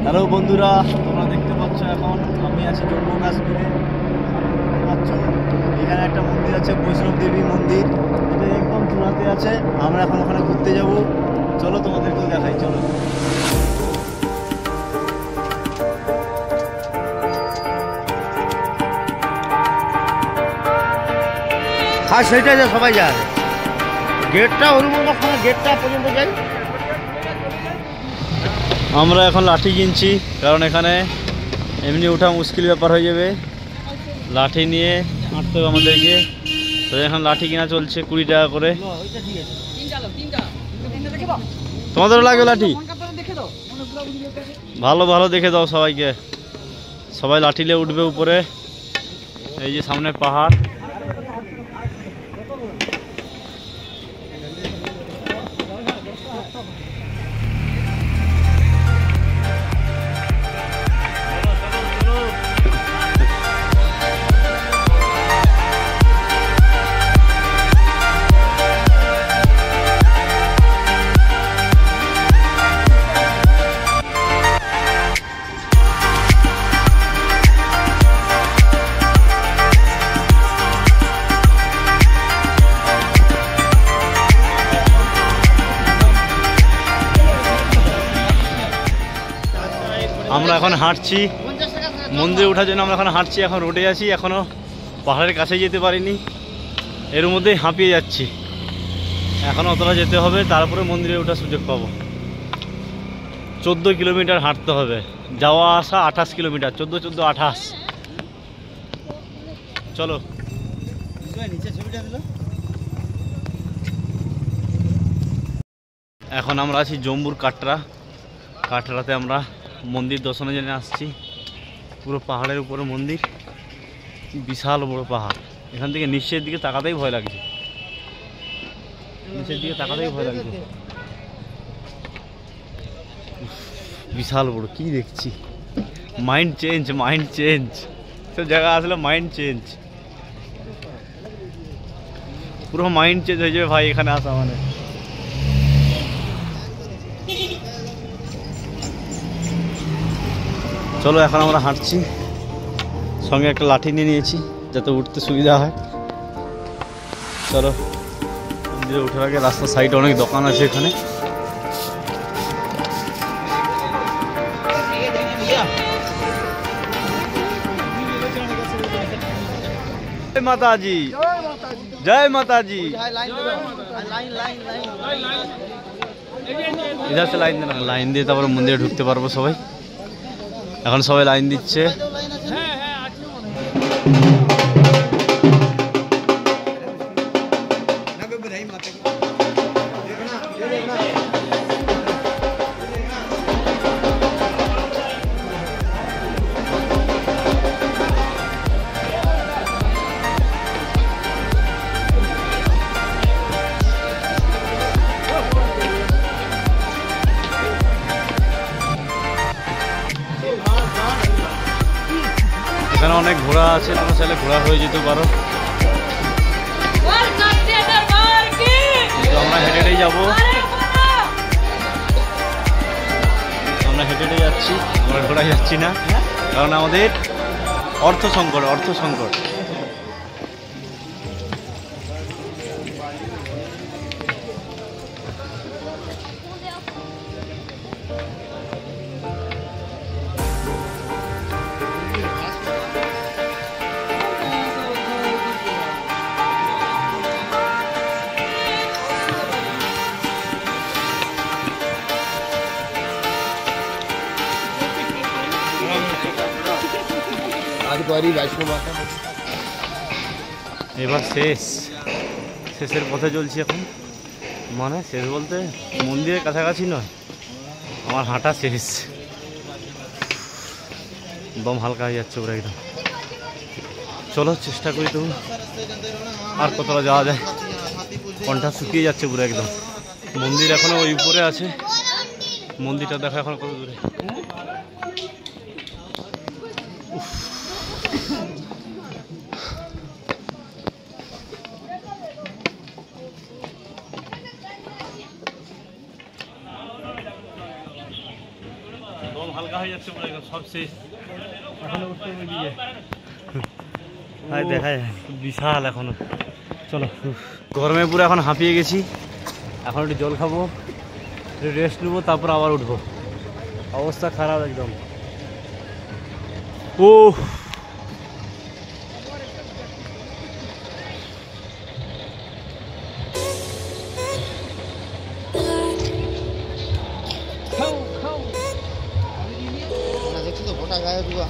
Hello বন্ধুরা, তোমরা দেখতে পাচ্ছ এখন আমি আছি জম্মু কাশ্মীরে। পাচ্ছ এখানে একটা মন্দির আছে, বৈষ্ণব দেবী মন্দির, এটা একদম চূড়াতে আছে। আমরা এখন ওখানে ঘুরতে যাব, চলো তোমাদেরকেও দেখাই। চলো হ্যাঁ, সেটাই যে সবাই যায়। গেটটা হরিমঙ্গল গেটটা পর্যন্ত যাই। আমরা এখন লাঠি কিনছি, কারণ এখানে এমনি ওঠা মুশকিল ব্যাপার হয়ে যাবে। লাঠি নিয়ে হাঁটতে হবে আমাদেরকে, তো এখন লাঠি কিনা চলছে 20 টাকা করে। তোমাদেরও লাগবে লাঠি? ভালো ভালো দেখে দাও সবাইকে। সবাই লাঠি নিয়ে উঠবে উপরে। এই যে সামনে পাহাড়। আমরা এখন হাঁটছি মন্দিরে ওঠার জন্য। আমরা এখন হাঁটছি, এখন রোডে আছি, এখনও পাহাড়ের কাছে যেতে পারিনি। এর মধ্যেই হাঁপিয়ে যাচ্ছি। এখন অতটা যেতে হবে, তারপরে মন্দিরে ওঠার সুযোগ পাবো। 14 কিলোমিটার হাঁটতে হবে, যাওয়া আসা 28 কিলোমিটার। 14 28। চলো এখন আমরা আছি জম্মুর কাটরাতে আমরা মন্দির দর্শনের জন্য আসছি। পুরো পাহাড়ের উপরে মন্দির, বিশাল বড় পাহাড়। এখান থেকে নিচের দিকে তাকাতেই ভয় লাগছে, নিচের দিকে তাকাতেই ভয় লাগছে। বিশাল বড়, কি দেখছি। মাইন্ড চেঞ্জ সব জায়গা আসলে মাইন্ড চেঞ্জ, পুরো মাইন্ড চেঞ্জ হয়ে যাবে ভাই এখানে আসা মানে। চলো এখন আমরা হাঁটছি, সঙ্গে একটা লাঠি নিয়ে নিয়েছি যাতে উঠতে সুবিধা হয়। চলো মন্দিরে ওঠার আগে রাস্তার সাইডে অনেক দোকান আছে এখানে। জয় মাতাজি, জয় মাতাজি। इधर से लाइन देना, लाइन দিয়ে তারপরে মন্দিরে ঢুকতে পারবো সবাই। এখন সবাই লাইন দিচ্ছে। এখানে অনেক ঘোড়া আছে, তোমরা চাইলে ঘোড়া হয়ে যেতে পারো। আমরা হেঁটেই যাবো, আমরা হেঁটে যাচ্ছি, আমরা ঘোড়ায় যাচ্ছি না, কারণ আমাদের অর্থ সংকট। এবার শেষের পথে চলছি এখন। মানে শেষ বলতে মন্দিরের কাছাকাছি নয়, আমার হাঁটা শেষ। দম হালকা হয়ে যাচ্ছে পুরো একদম। চলো চেষ্টা করি তবু, আর কতটা যাওয়া যায়। কণ্ঠা শুকিয়ে যাচ্ছে পুরো একদম। মন্দির এখনো ওই উপরে আছে, মন্দিরটা দেখা এখন কত দূরে। দম হালকা হয়ে যাচ্ছে পুরো একদম সব শেষ এখনো উঠতে হবে গিয়ে দেখা যায় বিশাল এখনো চলো গরমে পুরো এখন হাঁপিয়ে গেছি এখন একটু জল খাবো একটু রেস্ট নেবো তারপর আবার উঠবো অবস্থা খারাপ একদম ও দেখছি তো গোটা গায়ে দুয়া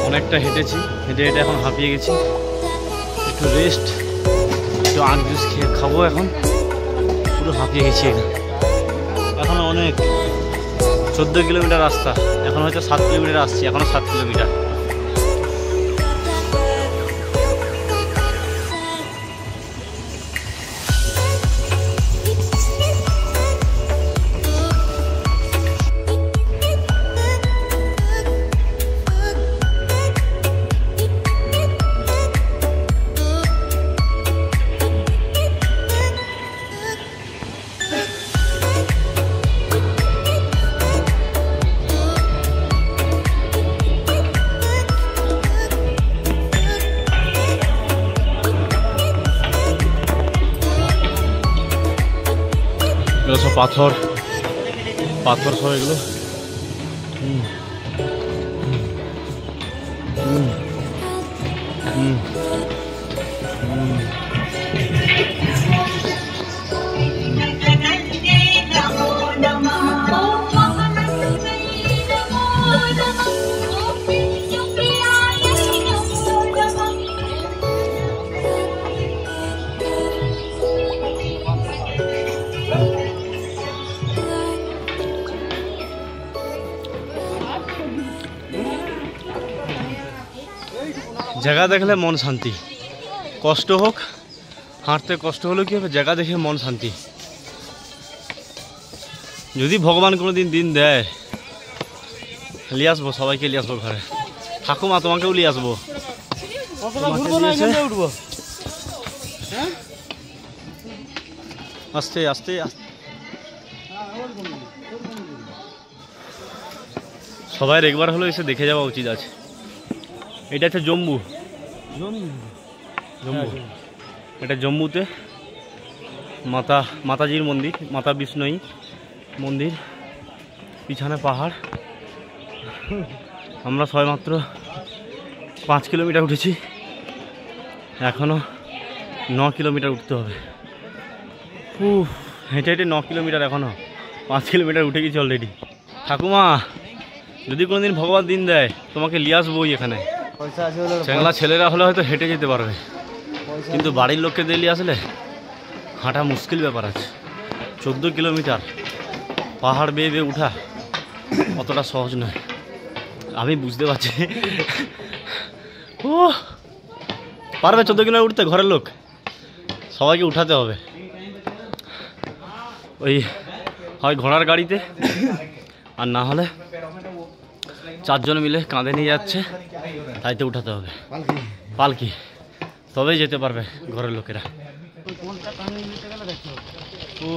অনেকটা হেঁটেছি হেঁটে এখন হাঁপিয়ে গেছি একটু রেস্ট একটু আখ জুস খেয়ে খাবো এখন পুরো হাঁপিয়ে গেছি এখন অনেক 14 কিলোমিটার রাস্তা এখন হয়তো 7 কিলোমিটার আসছি এখনো 7 কিলোমিটার এগুলো সব পাথর পাথর সব এগুলো জায়গা দেখলে মন শান্তি কষ্ট হোক হাঁটতে কষ্ট হলেও কি হবে জায়গা দেখে মন শান্তি যদি ভগবান কোনো দিন দেয় নিয়ে আসবো সবাইকে নিয়ে আসবো ঘরে ঠাকুমা তোমাকেও নিয়ে আসবো আস্তে আস্তে সবাই একবার হলো এসে দেখে যাওয়া উচিত আছে এটা হচ্ছে জম্মু জম্মু এটা জম্মুতে মাতাজির মন্দির মাতা বিষ্ণুই মন্দির পিছনে পাহাড় আমরা সবাই মাত্র 5 কিলোমিটার উঠেছি এখনো 9 কিলোমিটার উঠতে হবে হেঁটে হেঁটে 9 কিলোমিটার এখনো 5 কিলোমিটার উঠে গেছি অলরেডি ঠাকুমা যদি কোনোদিন ভগবান দিন দেয় তোমাকে নিয়ে আসবোই এখানে চ্যাংলা ছেলেরা হলে হয়তো হেঁটে যেতে পারবে কিন্তু বাড়ির লোককে দিয়ে আসলে হাঁটা মুশকিল ব্যাপার আছে 14 কিলোমিটার পাহাড় বেয়ে বেয়ে উঠা অতটা সহজ নয় আমি বুঝতে পারছি ও পারবে 14 কিলোমিটার উঠতে ঘরের লোক সবাইকে উঠাতে হবে ওই হয় ঘোড়ার গাড়িতে আর না হলে 4 জন মিলে কাঁধে নিয়ে যাচ্ছে তাইতে উঠাতে হবে পালকি তবেই যেতে পারবে ঘরের লোকেরা ও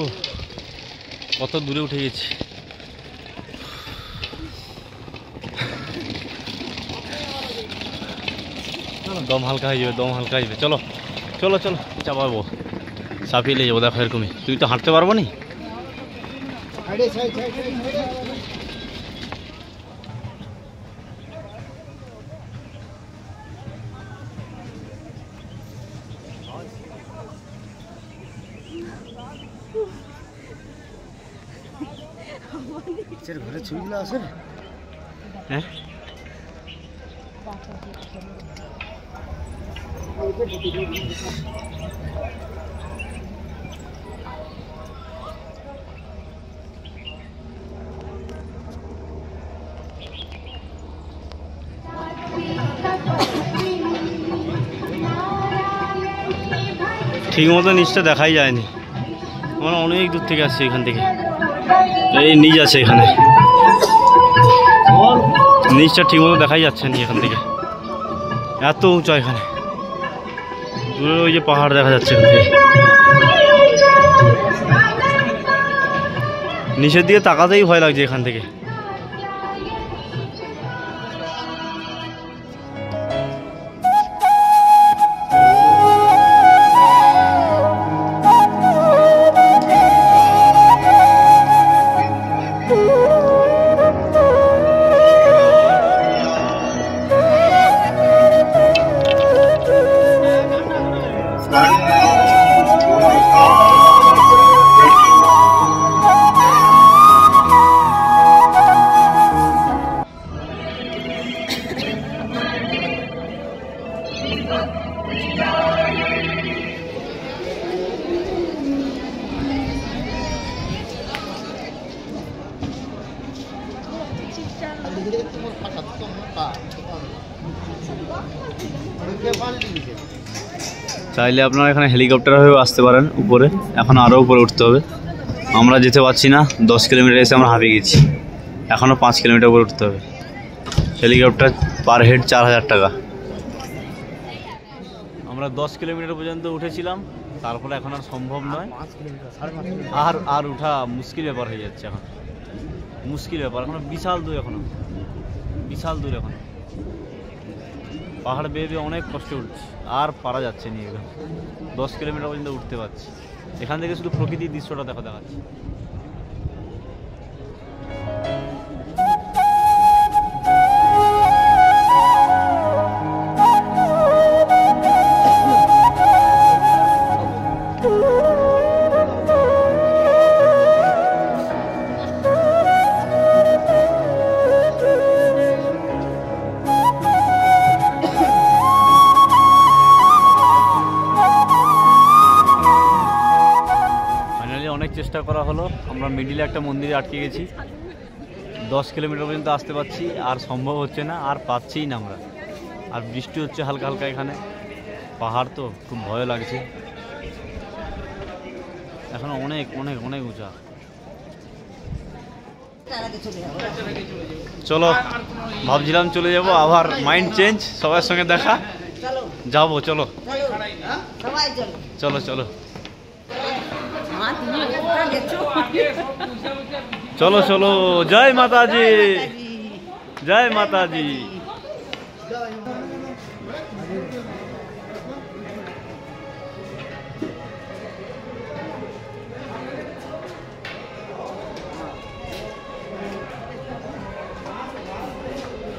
কত দূরে উঠে গেছি দম হালকা হয়ে যাবে চলো চলো চলো চাপাবো চাপিয়ে নিয়ে যাবো দেখো এরকমই তুই তো হাঁটতে পারবো নি ঘরে ছবিগুলো আছে হ্যাঁ ঠিক মতো নিচটা দেখাই যায়নি, আমরা অনেক দূর থেকে আসছি এখান থেকে। এই নিচ আছে এখানে, নিচটা ঠিক মতো দেখাই যাচ্ছে না এখান থেকে, এত উঁচা এখানে। দূরে ওই যে পাহাড় দেখা যাচ্ছে এখান থেকে, নিচের দিকে তাকাতেই ভয় লাগছে এখান থেকে। চাইলে আপনারা এখানে হেলিকপ্টার হয়েও আসতে পারেন উপরে, এখন আরও উপরে উঠতে হবে। আমরা যেতে পারছি না, 10 কিলোমিটার এসে আমরা হাঁপিয়ে গেছি, এখনও 5 কিলোমিটার উপরে উঠতে হবে। হেলিকপ্টার পার হেড 4000 টাকা। আমরা 10 কিলোমিটার পর্যন্ত উঠেছিলাম, তারপরে এখন আর সম্ভব নয়, আর উঠা মুশকিল ব্যাপার হয়ে যাচ্ছে এখন, মুশকিল ব্যাপার। এখনো বিশাল দূর, এখনো বিশাল দূর, এখন পাহাড় বেয়ে বেয়ে অনেক কষ্টে উঠছি, আর পারা যাচ্ছে না। এখন 10 কিলোমিটার পর্যন্ত উঠতে পারছি, এখান থেকে শুধু প্রকৃতির দৃশ্যটা দেখাচ্ছি। অনেক চেষ্টা করা হলো, আমরা মিডিলে একটা মন্দিরে আটকে গেছি, 10 কিলোমিটার পর্যন্ত আসতে পারছি, আর সম্ভব হচ্ছে না, আর পাচ্ছিই না আমরা। আর বৃষ্টি হচ্ছে হালকা হালকা, এখানে পাহাড় তো খুব ভয় লাগছে, এখন অনেক অনেক অনেক উঁচা। চলো, ভাবছিলাম চলে যাব, আবার মাইন্ড চেঞ্জ, সবার সঙ্গে দেখা, যাবো। চলো চলো চলো চলো চলো, জয় মাতাজি, জয় মাতাজি।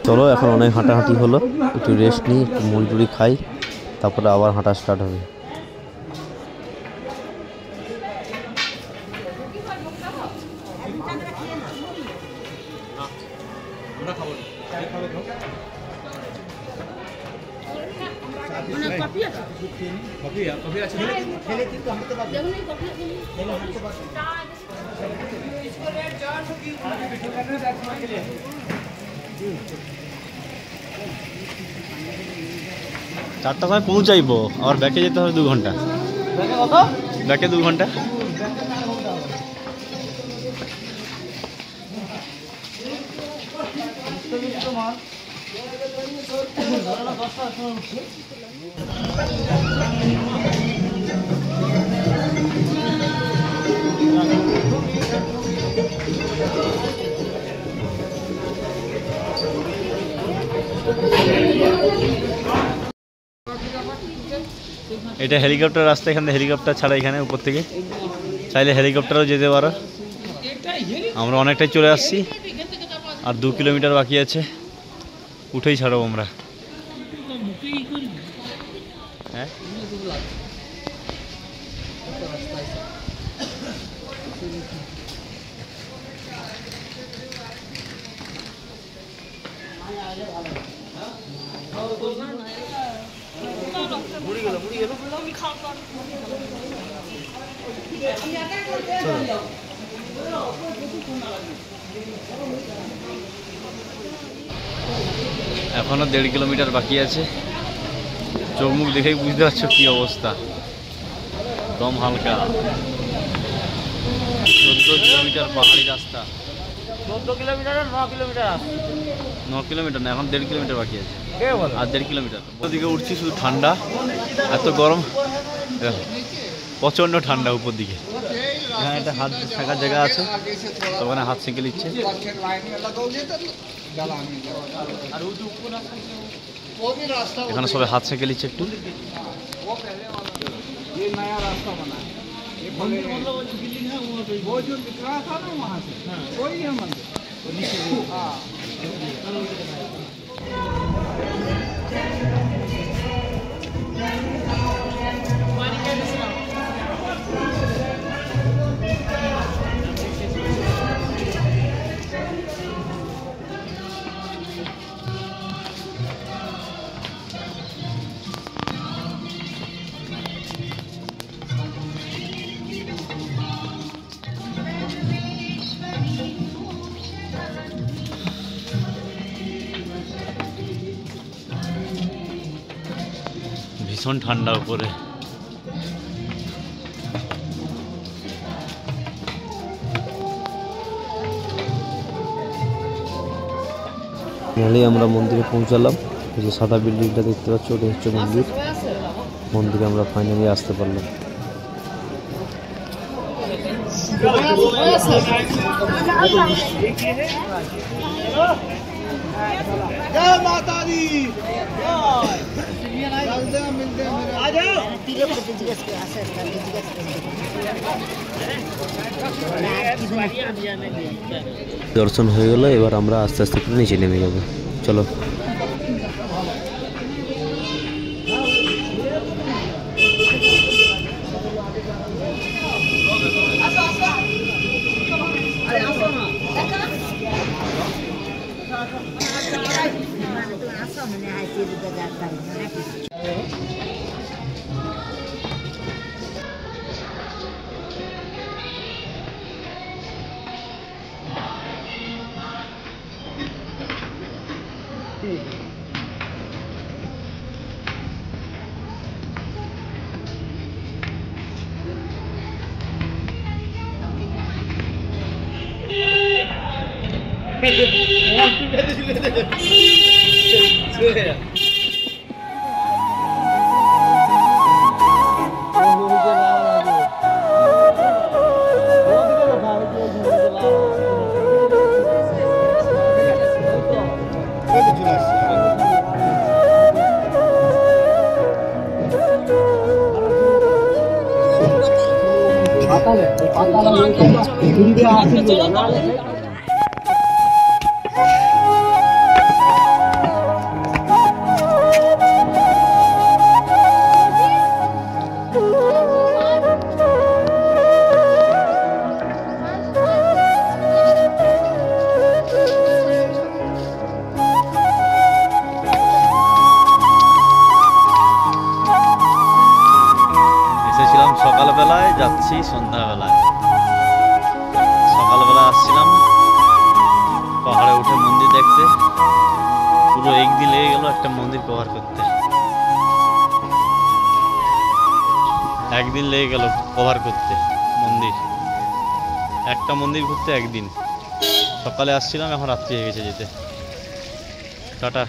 চলো, এখন অনেক হাঁটাহাঁটি হলো, একটু রেস্ট নিই, একটু মুড়ি টুড়ি খাই, তারপরে আবার হাঁটা স্টার্ট হবে। চারটার সময় পৌঁছাইবো, আবার ব্যাকে যেতে হবে 2 ঘন্টা। ব্যাকে 2 ঘন্টা। এটা হেলিকপ্টার রাস্তা, এখানে হেলিকপ্টার ছাড়া এখানে উপর থেকে চাইলে হেলিকপ্টারও যেতে পারো। আমরা অনেকটাই চলে আসছি, আর 2 কিলোমিটার বাকি আছে, উঠেই ছাড়বো আমরা। হ্যাঁ, এখনো 1.5 কিলোমিটার বাকি আছে। চোখ মুখ দেখেই বুঝতে পারছো কি অবস্থা। দম হালকা। 14 কিলোমিটার পাহাড়ি রাস্তা। 14 কিলোমিটার 9 কিলোমিটার 9 কিলোমিটার না, এখন 1.5 কিলোমিটার বাকি আছে। আর 1.5 কিলোমিটার। ওদিকে উঠছি, শুধু ঠান্ডা, এত গরম, প্রচণ্ড ঠান্ডা উপর দিকে। এখানে একটা হাত থাকার জায়গা আছে, ওখানে হাত সেঁকে নিচ্ছে। এখানে সবাই হাত সেঁকে নিচ্ছে একটু। ভীষণ ঠান্ডা উপরে। ফাইনালি আমরা মন্দিরে পৌঁছালাম। এই যে সাদা বিল্ডিংটা দেখতে পাচ্ছ, ওটা হচ্ছে মন্দির। মন্দিরে আমরা ফাইনালি আসতে পারলাম। দর্শন হয়ে গেল, এবার আমরা আস্তে আস্তে করে নিচে নেমে যাবো। চলো। এসেছিলাম সকালবেলায়, যাচ্ছি সন্ধ্যাবেলায়। সকালবেলা আসছিলাম পাহাড়ে উঠে মন্দির দেখতে, পুরো একদিন লেগে গেল একটা মন্দির কভার করতে। একদিন লেগে গেল কভার করতে মন্দির, একটা মন্দির ঘুরতে একদিন। সকালে আসছিলাম, এখন রাত্রি হয়ে গেছে যেতে। টাটা।